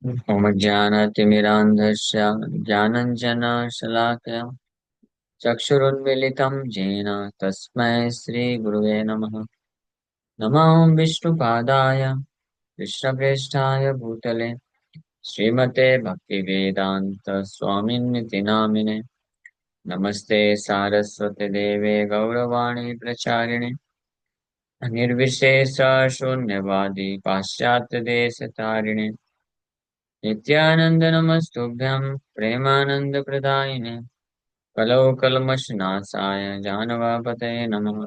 मम ज्ञानतिमिरान्धस्य ज्ञानञ्जनशलाकया चक्षुरुन्मीलितं येन तस्मै श्रीगुरुवे नमः। नमो विष्णुपादाय कृष्णप्रेष्ठाय भूतले श्रीमते भक्तिवेदान्तस्वामिन्निति नामिने। नमस्ते सारस्वते देवे गौरवाणी प्रचारिणे निर्विशेषशून्यवादी पाश्चात्यदेशतारिणे नित्यानंद नमस्तुभ्यं प्रेमानंदप्रदायिने कलौ कल्मषनाशाय जानवापतये नमः।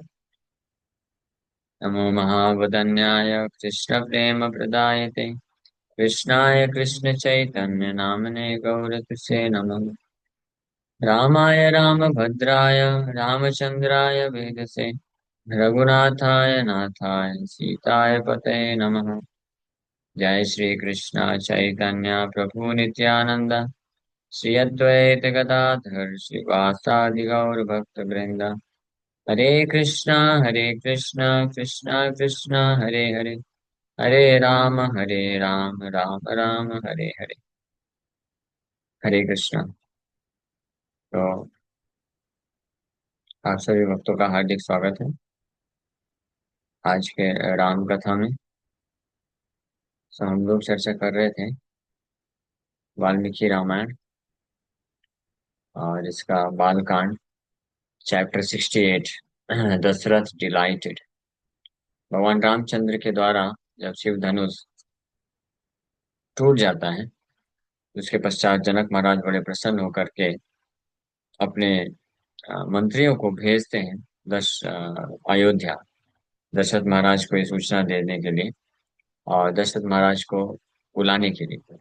नमो महावदन्याय कृष्णप्रेमप्रदायते कृष्णाय कृष्णचैतन्य नामने गौरतुसे नमः। रामाय रामभद्राय रामचन्द्राय वेदसे रघुनाथाय नाथाय सीताय पतये नमः। जय श्री कृष्ण चैतन्य प्रभु नित्यानंद श्री अद्वैत गदाधर श्रीवासादि गौर भक्त वृंद। हरे कृष्णा कृष्णा कृष्णा हरे हरे हरे राम राम राम हरे हरे। हरे कृष्णा। तो आप सभी भक्तों का हार्दिक स्वागत है आज के राम कथा में। हम लोग चर्चा कर रहे थे वाल्मीकि रामायण और इसका बाल कांड चैप्टर 68 दशरथ डिलाइटेड। भगवान रामचंद्र के द्वारा जब शिव धनुष टूट जाता है उसके पश्चात जनक महाराज बड़े प्रसन्न होकर के अपने मंत्रियों को भेजते हैं अयोध्या दशरथ महाराज को ये सूचना देने के लिए और दशरथ महाराज को बुलाने के लिए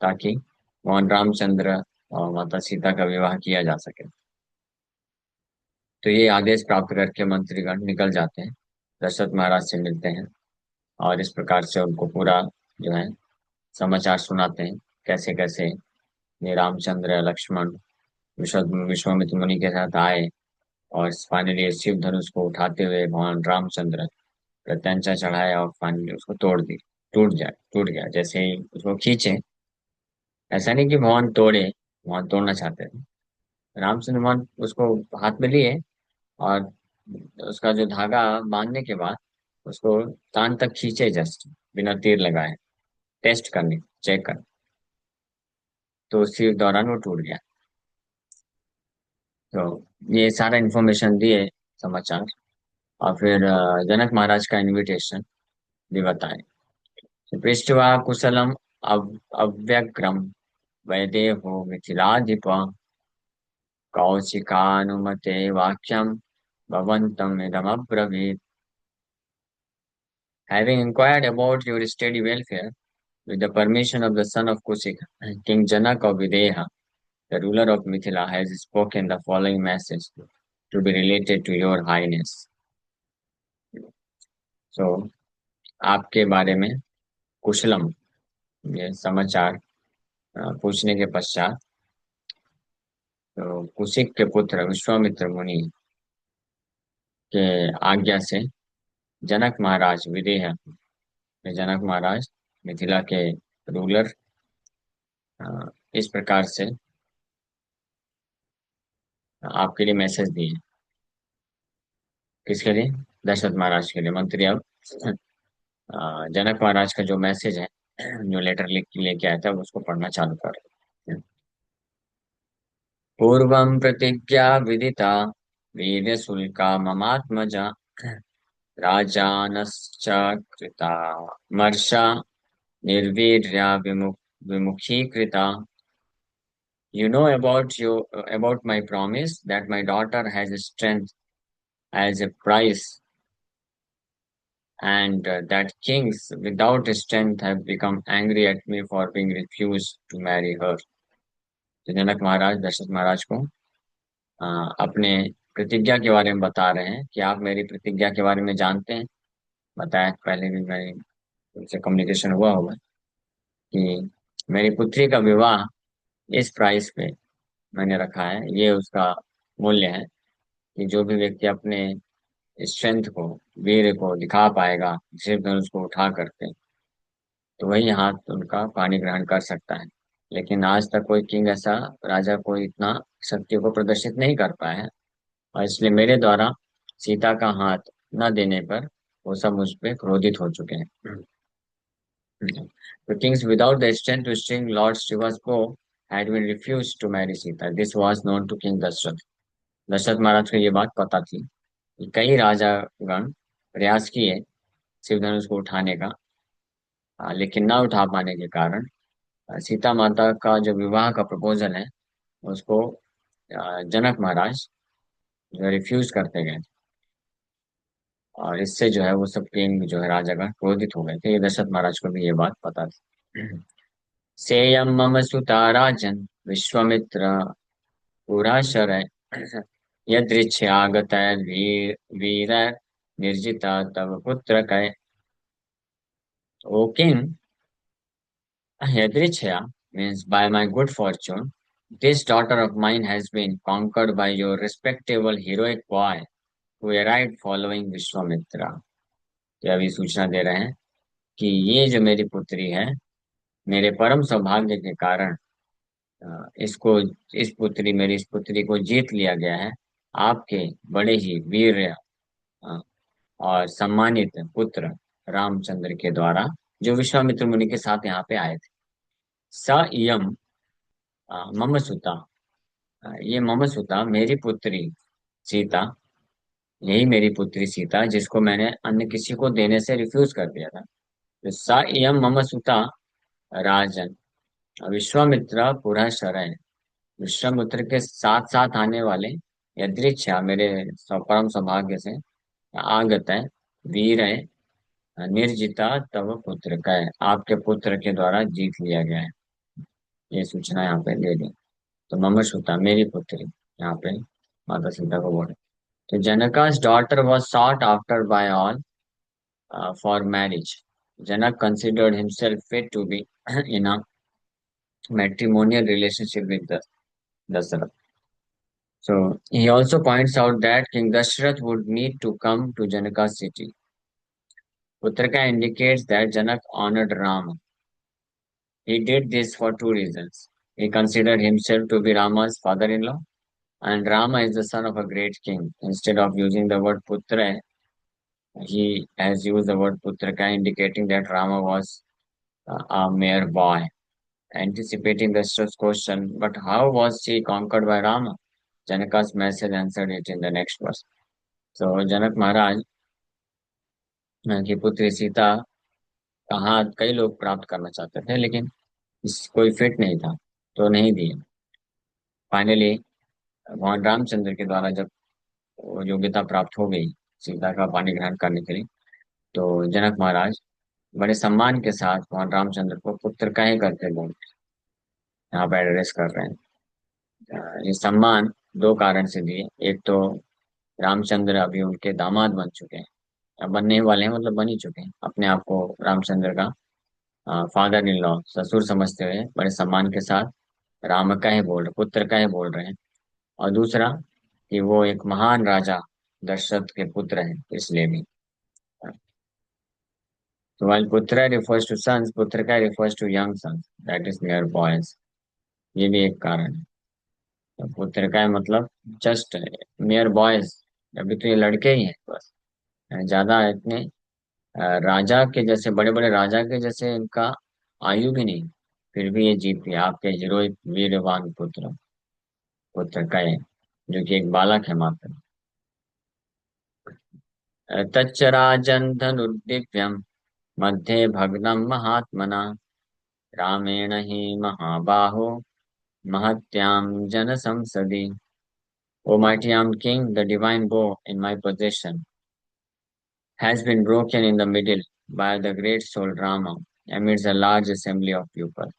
ताकि भगवान रामचंद्र और माता सीता का विवाह किया जा सके। तो ये आदेश प्राप्त करके मंत्रीगण निकल जाते हैं, दशरथ महाराज से मिलते हैं और इस प्रकार से उनको पूरा जो है समाचार सुनाते हैं कैसे कैसे ये रामचंद्र लक्ष्मण विश्वामित्र मुनि के साथ आए और फाइनली शिव धनुष को उठाते हुए भगवान रामचंद्र प्रत्यंचा चढ़ाया और फाइनली उसको तोड़ दी। टूट गया जैसे ही उसको खींचे। ऐसा नहीं कि भगवान तोड़े, भगवान तोड़ना चाहते थे। रामचंद्र भगवान उसको हाथ में लिए और उसका जो धागा बांधने के बाद उसको कान तक खींचे जस्ट बिना तीर लगाए, टेस्ट करने चेक कर, तो उसी दौरान वो टूट गया। तो ये सारा इन्फॉर्मेशन दिए समाचार और फिर जनक महाराज का इनविटेशन भी बताए। पृष्ठवा कुशलम अव्यग्रम वैदेहो मिथिलाधिप कौशिकानुमते वाक्यम भवन्तम् इदमब्रवीत्। Having inquired about your steady welfare, with the permission of the son of Kusik, King Janak of Videha, the ruler of Mithila, has spoken the following message to be related to your highness. So, आपके बारे में कुशलम ये समाचार पूछने के पश्चात तो कुशिक के पुत्र विश्वामित्र मुनि के आज्ञा से जनक महाराज विदेह जनक महाराज मिथिला के रूलर इस प्रकार से आपके लिए मैसेज दिए। किसके लिए? दशरथ महाराज के लिए। मंत्री अब जनक महाराज का जो मैसेज है, जो लेटर लिख लेके आया था उसको पढ़ना चालू कर रहे हैं। पूर्वं प्रतिज्ञा विदिता वीर शुल्का ममात्मजा राजानश्च कृता मर्षा निर्वीर्या विमुखीकृता। You know about my promise that my daughter has strength as a price, and that kings without strength have become angry at me for being refused to marry her. तो जनक महाराज दशरथ महाराज को अपने प्रतिज्ञा के बारे में बता रहे हैं कि आप मेरी प्रतिज्ञा के बारे में जानते हैं। बताया पहले भी मेरी उनसे कम्युनिकेशन हुआ होगा कि मेरी पुत्री का विवाह इस प्राइस पे मैंने रखा है। ये उसका मूल्य है कि जो भी व्यक्ति अपने स्ट्रेंथ को, वीर को दिखा पाएगा सिर्फ धनुष को उठा करके, तो वही हाथ उनका पानी ग्रहण कर सकता है। लेकिन आज तक कोई किंग ऐसा, राजा कोई इतना शक्ति को प्रदर्शित नहीं कर पाया है। और इसलिए मेरे द्वारा सीता का हाथ न देने पर वो सब मुझ पे क्रोधित हो चुके हैं। The kings without the strength to string Lord Shiva's bow had been refused to marry Sita. This was known to King Dashrath. Dasharath महाराज को ये बात पता थी कि कई राजागण प्रयास किए शिव धनुष को उठाने का, लेकिन ना उठा पाने के कारण सीता माता का जो विवाह का प्रपोजल है उसको जनक महाराज जो रिफ्यूज करते गए। और इससे जो है वो सब किंग जो है राजागण क्रोधित हो गए थे। ये दशरथ महाराज को भी ये बात पता थी। सेयं मम सुता राजन् विश्वामित्र पुराशरय यदृच्छयागतैर्वीर वीर निर्जिता तव पुत्रकय। O king, Yadrichya means by my good fortune, this daughter of mine has been conquered by your respectable heroic boy who arrived following Vishwamitra। तो अभी सूचना दे रहे हैं कि ये जो मेरी पुत्री है, मेरे परम सौभाग्य के कारण इसको इस पुत्री को जीत लिया गया है आपके बड़े ही वीर और सम्मानित पुत्र रामचंद्र के द्वारा, जो विश्वामित्र मुनि के साथ यहाँ पे आए थे। स इयम मम सुता, ये मम सुता मेरी पुत्री सीता, यही मेरी पुत्री सीता जिसको मैंने अन्य किसी को देने से रिफ्यूज कर दिया था। तो स इयम मम सुता राजन विश्वामित्र पुरा शरण, विश्वामित्र के साथ साथ आने वाले यदृच्छा मेरे परम सौभाग्य से आगत है वीर है निर्जिता तव पुत्र का है, आपके पुत्र के द्वारा जीत लिया गया है। ये सूचना यहाँ पे दे दी। तो मम सुता मेरी पुत्री, यहाँ पे माता सीता को बोले। तो जनका's daughter was sought after by all for marriage. Janak considered himself fit to be in a matrimonial relationship with Dasarath. So he also points out that King Dashrath would need to come to Janaka's city. Uttarakhand indicates that Janak honored Rama. He did this for two reasons. He considered himself to be Rama's father-in-law, and Rama is the son of a great king. Instead of using the word Putra, he has used the word Putraka, indicating that Rama was a mere boy. Anticipating the first question, but how was she conquered by Rama? Janaka's message answered it in the next verse. So Janak Maharaj की पुत्री सीता का हाथ कई लोग प्राप्त करना चाहते थे, लेकिन कोई फिट नहीं था तो नहीं दिए। फाइनली भगवान रामचंद्र के द्वारा जब वो योग्यता प्राप्त हो गई सीता का पानी ग्रहण करने के लिए, तो जनक महाराज बड़े सम्मान के साथ भगवान रामचंद्र को पुत्र का ही करके बोल यहाँ पे एड्रेस कर रहे हैं। ये सम्मान दो कारण से दिए। एक तो रामचंद्र अभी उनके दामाद बन चुके हैं, अब बनने ही वाले हैं, मतलब बन ही चुके हैं। अपने आप को रामचंद्र का फादर इन लॉ ससुर समझते हुए बड़े सम्मान के साथ राम का ही बोल रहे, पुत्र का ही बोल रहे हैं। और दूसरा कि वो एक महान राजा दशरथ के पुत्र हैं, इसलिए भी। तो while पुत्र refers to sons, पुत्र का refers to young sons, that is mere boys। ये भी एक कारण है। तो पुत्र का मतलब जस्ट mere boys, अभी तो ये लड़के ही हैं बस, ज्यादा इतने राजा के जैसे, बड़े बड़े राजा के जैसे इनका आयु भी नहीं, फिर भी ये जीत गया आपके हीरोइक वीरवान पुत्र, पुत्र का है, जो कि एक बालक है मात्र। तच्च राजन् धनुर्दिव्यम् मध्ये भग्नं महात्मना रामेण हि महाबाहो महत्यां जनसंसदि। O mighty armed king, the divine bow in my possession has been broken in the middle by the great soul Rama amidst a large assembly of people।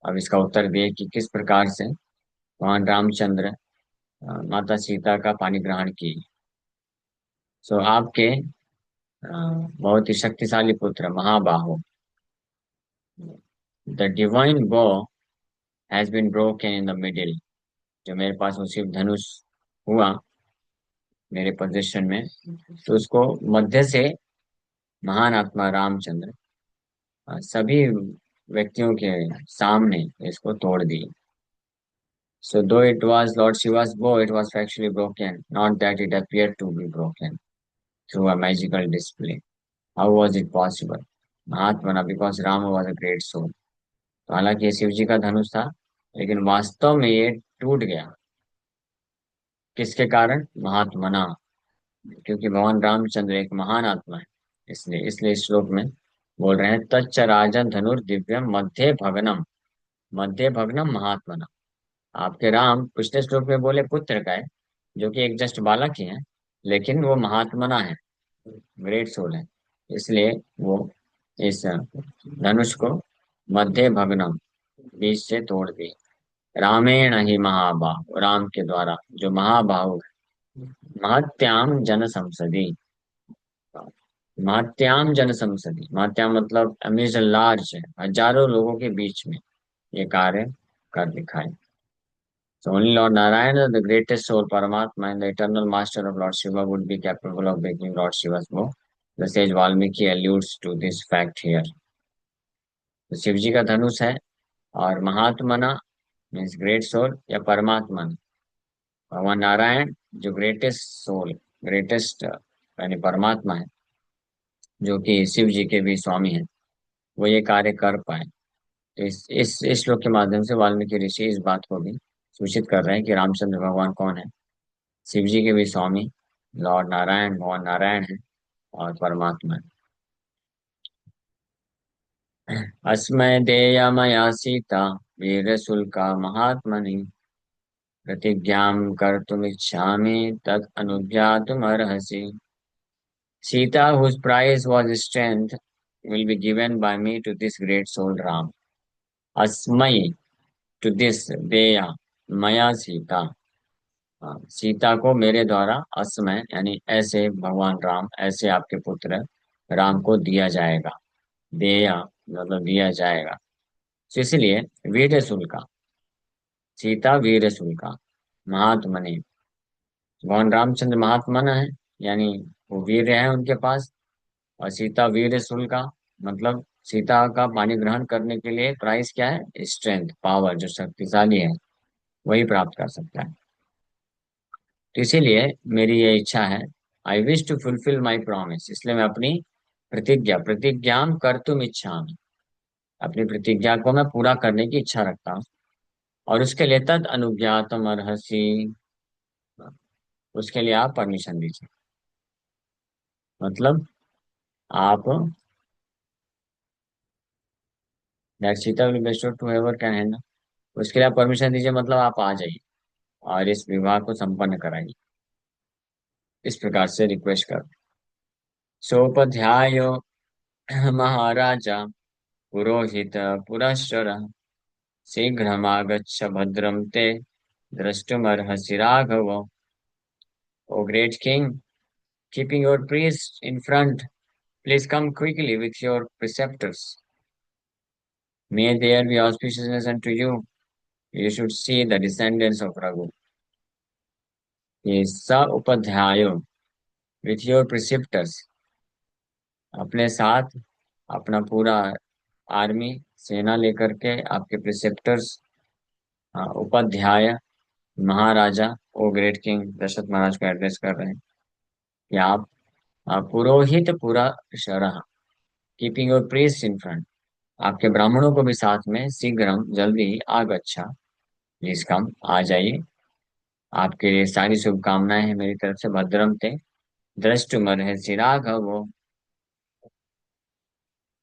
अब इसका उत्तर दिए कि किस प्रकार से भगवान रामचंद्र माता सीता का पानी ग्रहण की। सो आपके बहुत ही शक्तिशाली पुत्र महाबाहो, the divine bow has been broken in the middle, जो मेरे पास वो शिव धनुष हुआ मेरे पोजीशन में, तो उसको मध्य से महान आत्मा रामचंद्र सभी व्यक्तियों के सामने इसको तोड़ दी. So though it was Lord Shiva's bow, it was factually broken, not that it appeared to be broken through a magical display. How was it possible? महात्मना because Rama was a great soul. तो हालांकि ये शिव जी का धनुष था, लेकिन वास्तव में ये टूट गया. किसके कारण? महात्मना. क्योंकि भगवान रामचंद्र एक महान आत्मा है. इसलिए इस श्लोक में बोल रहे हैं, तच्च राजन धनुर दिव्यम मध्य भगनम. मध्य भगनम महात्मना. आपके राम पिछले श्लोक में बोले पुत्र का है, जो कि एक जस्ट बालक ही है, लेकिन वो महात्मना है, ग्रेट सोल है. इसलिए वो इस धनुष को मध्य भग्नम, बीच से तोड़ दी. रामेण ही महाबाहु, राम के द्वारा जो महाबाहु है. महत्याम जन संसदी. महत्याम जन संसदी, महत्याम मतलब अमीज लार्ज है, हजारों लोगों के बीच में ये कार्य कर दिखाए. So only Lord Narayana, the greatest soul, Paramatma, and the eternal master of Lord Shiva would be capable of breaking Lord Shiva's bow. The sage Valmiki alludes to this fact here. तो शिव जी का धनुष है, और महात्मना means great soul या परमात्मा, भगवान नारायण जो greatest soul, greatest यानी परमात्मा है, जो कि शिव जी के भी स्वामी हैं, वो ये कार्य कर पाए. तो इस श्लोक के माध्यम से वाल्मीकि ऋषि इस बात को भी सूचित कर रहे हैं कि रामचंद्र भगवान कौन है. शिव जी के भी स्वामी लॉर्ड नारायण, भगवान नारायण है और परमात्मा है. अस्मय देया मया सीता वीर शुल्का महात्मनि प्रतिज्ञां कर्तुमिच्छामि तत् अनुज्ञातुमर्हसि. Sita, whose prize was strength, will be given by me to this great soul Ram. Asmai, to this देया, मया सीता. सीता को मेरे द्वारा, असमय यानी ऐसे भगवान राम, ऐसे आपके पुत्र राम को दिया जाएगा. देया मतलब दिया जाएगा. तो इसलिए वीर शुल्का का, सीता वीर शुल्का का, महात्मने, भगवान रामचंद्र महात्मन है, यानी वो वीर है उनके पास. और सीता वीर शुल्का का मतलब सीता का पानी ग्रहण करने के लिए प्राइस क्या है? स्ट्रेंथ, पावर, जो शक्तिशाली है वही प्राप्त कर सकता है. तो इसीलिए मेरी ये इच्छा है, I wish to fulfil my promise, इसलिए मैं अपनी प्रतिज्ञा कर तुम इच्छा, अपनी प्रतिज्ञा को मैं पूरा करने की इच्छा रखता हूँ. और उसके लिए तद अनुज्ञातम अर्हसि, उसके लिए आप परमिशन दीजिए. मतलब आप, that Sita will bestow to ever can handle, उसके लिए आप परमिशन दीजिए, मतलब आप आ जाइए और इस विवाह को संपन्न कराइए. इस प्रकार से रिक्वेस्ट कर. सोपध्याय महाराजा पुरोहित पुरश्चर शीघ्रमागच्छ भद्रं ते द्रष्टुमर्हसि Raghav. O great king, keeping your priests in front, please come quickly with your preceptors. May there be auspiciousness unto you. You should see the descendants of Raghu. ये स उपाध्याय, with your preceptors, अपने साथ अपना पूरा army, सेना लेकर के आपके प्रिसेप्टर्स, उपाध्याय महाराजा, ओ ग्रेट किंग, दशरथ महाराज को एड्रेस कर रहे हैं कि आप पुरोहित पूरा शरह, keeping your priest in front, आपके ब्राह्मणों को भी साथ में, शीघ्रम जल्दी ही, आगच्छा प्लीज कम, आ जाइए. आपके लिए सारी शुभकामनाएं हैं मेरी तरफ से. भद्रम ते दृष्टुमर है Raghav,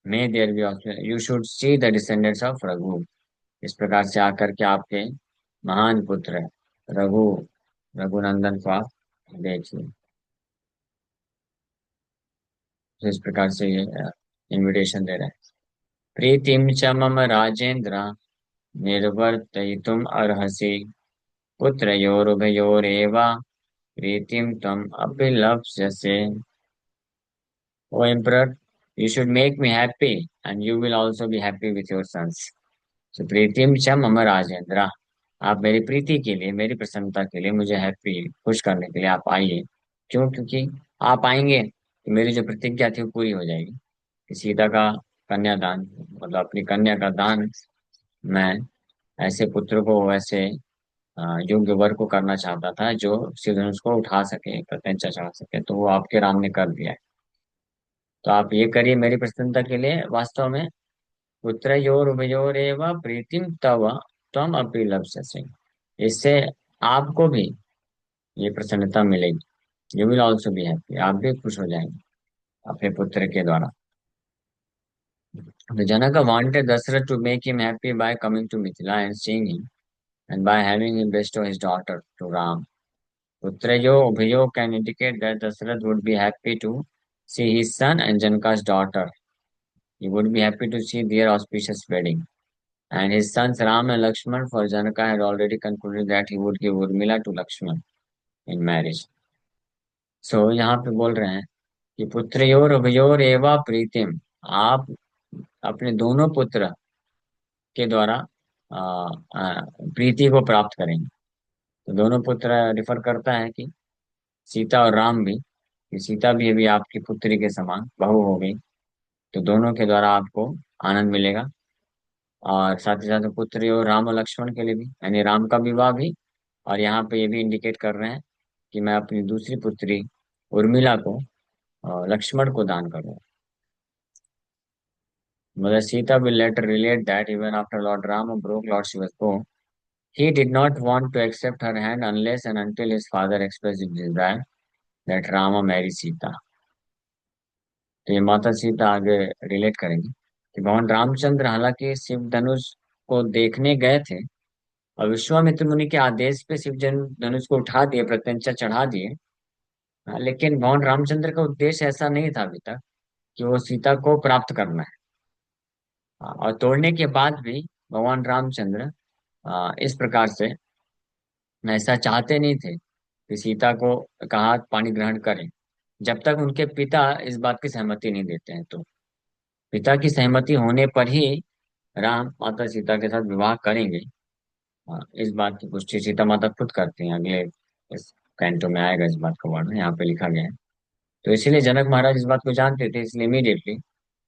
may there be, you should see the descendants of Raghu. इस प्रकार से आकर के आपके महान पुत्र रघु, रघुनंदन को आप देखिए. तो इस प्रकार से ये इनविटेशन दे रहे हैं. प्रीतिम च मम राजेंद्र निर्वर्तयितुम अर्हसि पुत्रयोरुभयोरेव प्रीतिम तम अभिलप्स्यसे. O emperor, you should make me happy and you will also be happy with your sons. So प्रीतिम च मम राजेंद्र, आप मेरी प्रीति के लिए, मेरी प्रसन्नता के लिए, मुझे हैप्पी, खुश करने के लिए आप आइए. क्यों? क्योंकि आप आएंगे तो मेरी जो प्रतिज्ञा थी वो पूरी हो जाएगी कि सीता का कन्यादान, मतलब अपनी कन्या का दान मैं ऐसे पुत्र को, वैसे योग्य वर को करना चाहता था जो शिव धनुष को उठा सके, प्रत्यंचा चढ़ा सके, तो वो आपके राम ने कर दिया है। तो आप ये करिए मेरी प्रसन्नता के लिए। वास्तव में पुत्रयोर्वयोरेव प्रीतिम तव त्वम अपि लप्स्यसि। इससे आपको भी ये प्रसन्नता मिलेगी। You will also be happy, आप भी खुश हो जाएंगे अपने पुत्र के द्वारा। तो जनक wanted Dasarath to make him happy by coming to Mithila and seeing him, and by having him bestow his daughter to Ram. Putrayo Ubhayo can indicate that Dasarath would be happy to see his son and Janaka's daughter. He would be happy to see their auspicious wedding. And his sons Ram and Lakshman, for Janaka had already concluded that he would give Urmila to Lakshman in marriage. So यहाँ पे बोल रहे हैं कि पुत्रयोर उभयोर एवा प्रीतिम, आप अपने दोनों पुत्र के द्वारा आ, प्रीति को प्राप्त करेंगे। तो दोनों पुत्र रिफर करता है कि सीता और राम भी, कि सीता भी अभी आपकी पुत्री के समान बहू हो गई, तो दोनों के द्वारा आपको आनंद मिलेगा। और साथ ही साथ पुत्री और राम और लक्ष्मण के लिए भी, यानी राम का विवाह भी। और यहाँ पे ये भी इंडिकेट कर रहे हैं कि मैं अपनी दूसरी पुत्री उर्मिला को लक्ष्मण को दान करूंगा। Mother Sita will later relate that even after Lord Rama broke Lord Shiva's bow, he did not want to accept her hand unless and until his father expressed his desire that Rama marry Sita. तो ये माता सीता आगे relate करेंगी कि भगवान रामचंद्र हालांकि शिव धनुष को देखने गए थे और विश्वामित्र मुनि के आदेश पे शिव धनुष को उठा दिए, प्रत्यंचा चढ़ा दिए। लेकिन भगवान रामचंद्र का उद्देश्य ऐसा नहीं था अभी तक कि वो सीता को प्राप्त करना है। और तोड़ने के बाद भी भगवान रामचंद्र इस प्रकार से ऐसा चाहते नहीं थे कि सीता को कहा पानी ग्रहण करें, जब तक उनके पिता इस बात की सहमति नहीं देते हैं। तो पिता की सहमति होने पर ही राम माता सीता के साथ विवाह करेंगे। इस बात की पुष्टि सीता माता खुद करती हैं। अगले इस कैंटो में आएगा इस बात का वर्णन, यहाँ पे लिखा गया है। तो इसीलिए जनक महाराज इस बात को जानते थे, इसलिए इमीडिएटली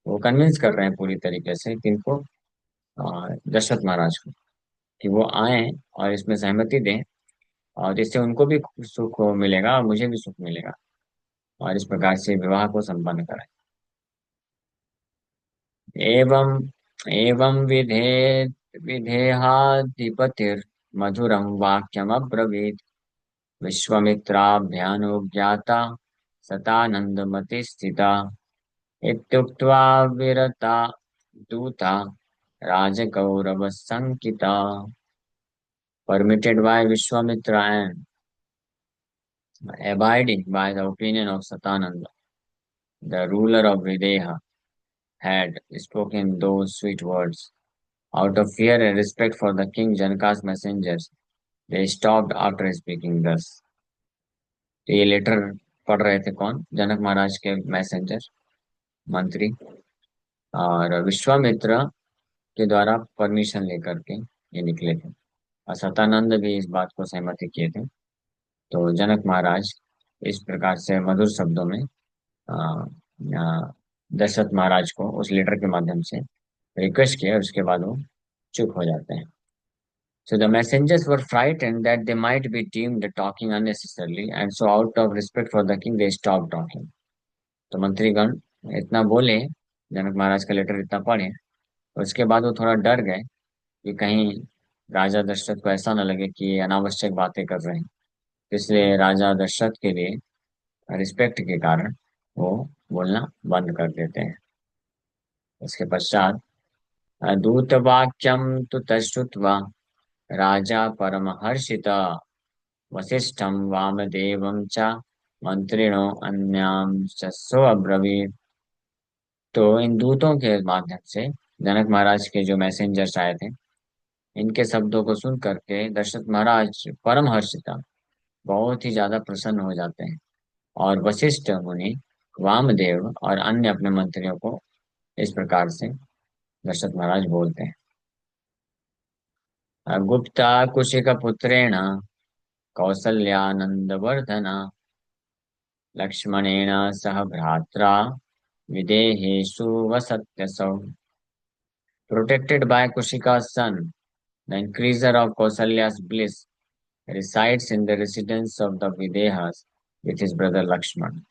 वो कन्विंस कर रहे हैं पूरी तरीके से किनको, दशरथ महाराज को, कि वो आए और इसमें सहमति दें, और इससे उनको भी सुख मिलेगा और मुझे भी सुख मिलेगा, और इस प्रकार से विवाह को संपन्न कराएं। एवं एवं विधेहाधिपतिर मधुरं वाक्यमब्रवीत् विश्वामित्राभ्यानुज्ञाता सतानन्दमति स्थिता इत्युक्त्वा विरता दूता राजगौरवशङ्किता। Permitted by Vishwamitra and abiding by the opinion of Satananda, the ruler of Videha had spoken those sweet words. Out of fear and respect for the king Janaka's messengers, they stopped after speaking thus. तो ये letter पढ़ रहे थे कौन? जनक महाराज के messenger, मंत्री, और विश्वामित्र के द्वारा परमिशन लेकर के ये निकले थे। और सतानंद भी इस बात को सहमति किए थे। तो जनक महाराज इस प्रकार से मधुर शब्दों में अ, दशरथ महाराज को उस लेटर के माध्यम से रिक्वेस्ट किया, और उसके बाद वो चुप हो जाते हैं। So the messengers were frightened that they might be deemed talking unnecessarily, and so out of respect for the king, they stopped talking. तो मंत्रीगण इतना बोले, जनक महाराज का लेटर इतना पढ़े, उसके बाद वो थोड़ा डर गए कि कहीं राजा दशरथ को ऐसा न लगे कि ये अनावश्यक बातें कर रहे हैं। इसलिए राजा दशरथ के लिए रिस्पेक्ट के कारण वो बोलना बंद कर देते हैं। उसके पश्चात दूतवाक्यम तु तच्छ्रुत्वा राजा परमहर्षिता वसिष्ठं वामदेवं च मंत्रिणो अन्यांशसो अब्रवीत्। तो इन दूतों के माध्यम से जनक महाराज के जो मैसेंजर्स आए थे, इनके शब्दों को सुन करके दशरथ महाराज परम हर्षिता, बहुत ही ज्यादा प्रसन्न हो जाते हैं, और वशिष्ठ मुनि, वामदेव और अन्य अपने मंत्रियों को इस प्रकार से दशरथ महाराज बोलते हैं। गुप्ता कुशिक पुत्रेण कौसल्यानंदवर्धना लक्ष्मणेन सह भ्रात्रा विदेहेषु वसत्यसौ, protected by Kushika's son, the increaser of Kausalya's bliss, resides in the residence of the Videhas with his brother Lakshman.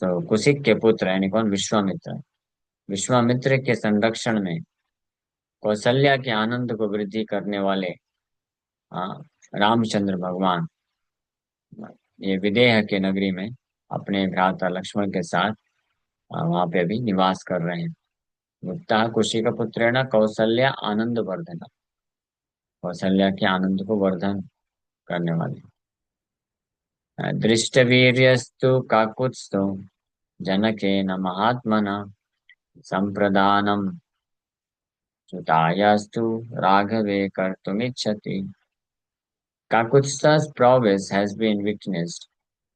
तो कुशिक के पुत्र यानी कौन, विश्वामित्र। विश्वामित्र के संरक्षण में कौशल्या के आनंद को वृद्धि करने वाले, हाँ, रामचंद्र भगवान ये विदेह के नगरी में अपने भ्राता लक्ष्मण के साथ वहां पे अभी निवास कर रहे हैं। मुक्ता कुशी का पुत्र न कौशल्या आनंद वर्धन, कौशल्या के आनंद को वर्धन करने वाले। दृष्टवीर्यस्तु काकुत्स्थो जनकेन महात्मना संप्रदानम सुतायास्तु राघवे कर्तुमिच्छति। Kakutsa's prowess has been witnessed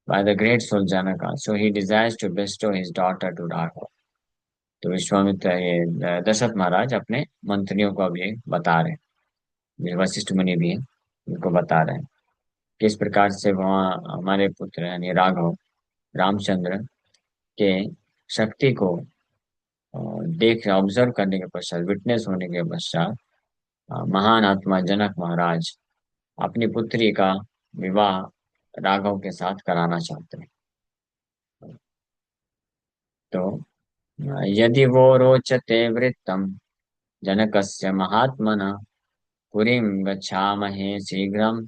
by the great soul Janaka, so he desires to bestow his daughter to Raghava. तो विश्वामित्र ये दशरथ महाराज अपने मंत्रियों को अब ये बता रहे हैं, ये वशिष्ठ मुनि भी हैं, उनको बता रहे हैं किस प्रकार से वहाँ हमारे पुत्र यानी राघव रामचंद्र के शक्ति को देख ऑब्जर्व करने के पश्चात, विटनेस होने के पश्चात महान आत्मा जनक महाराज अपनी पुत्री का विवाह राघव के साथ कराना चाहते हैं। तो यदि वो रोचते वृत्तम जनकस्य महात्मना पुरीं गच्छामहे शीघ्रं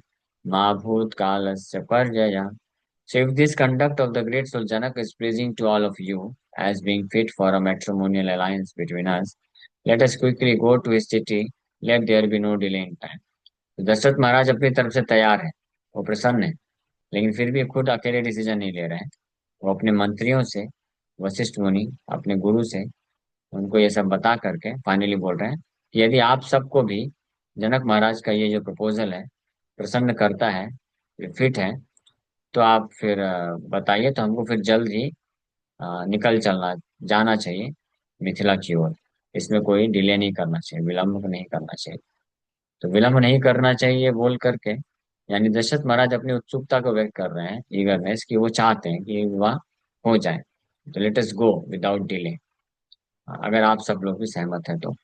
मा भूतकालस्य पर्यया। So if this conduct of the great soul Janak is pleasing to all of you, as being fit for a matrimonial alliance between us, let us quickly go to his city, let there be no delay in time. तो दशरथ महाराज अपनी तरफ से तैयार है, वो प्रसन्न है, लेकिन फिर भी खुद अकेले डिसीजन नहीं ले रहे हैं। वो अपने मंत्रियों से, वशिष्ठ मुनि अपने गुरु से उनको ये सब बता करके फाइनली बोल रहे हैं कि यदि आप सबको भी जनक महाराज का ये जो प्रपोजल है प्रसन्न करता है, फिट है, तो आप फिर बताइए, तो हमको फिर जल्द ही निकल चलना जाना चाहिए मिथिला की ओर। इसमें कोई डिले नहीं करना चाहिए, विलंब नहीं करना चाहिए। तो विलंब नहीं करना चाहिए बोल करके यानी दशरथ महाराज अपनी उत्सुकता को व्यक्त कर रहे हैं, ईगरनेस, कि वो चाहते हैं कि ये विवाह हो जाए। तो let us go without delay, अगर आप सब लोग भी सहमत हैं तो।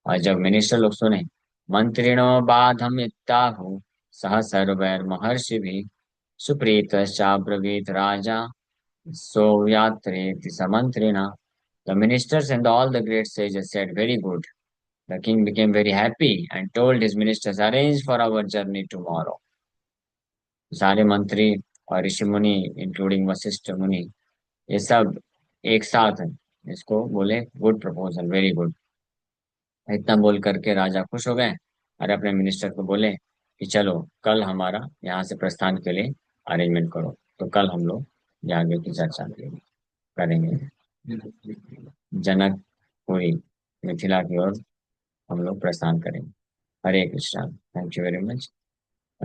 और जब मिनिस्टर लोग सुने, मंत्रिणो बाधम इत्ताहु सह सर्वैर महर्षि भी सुप्रीत ब्रवीत राजा सोयात्रेति समंत्रिणा। The ministers and all the great sages said, very good. The king became very happy and told his ministers, arrange for our journey tomorrow. सारे मंत्री और ऋषि मुनि इंक्लूडिंग वशिष्ठ मुनि ये सब एक साथ हैं, इसको बोले गुड प्रपोजल, वेरी गुड। इतना बोल करके राजा खुश हो गए और अपने मिनिस्टर को बोले कि चलो कल हमारा यहाँ से प्रस्थान के लिए अरेंजमेंट करो, तो कल हम लोग ये आगे की चर्चा करेंगे। जनकपुरी मिथिला की ओर हम लोग प्रस्थान करेंगे। Hare Krishna, thank you very much.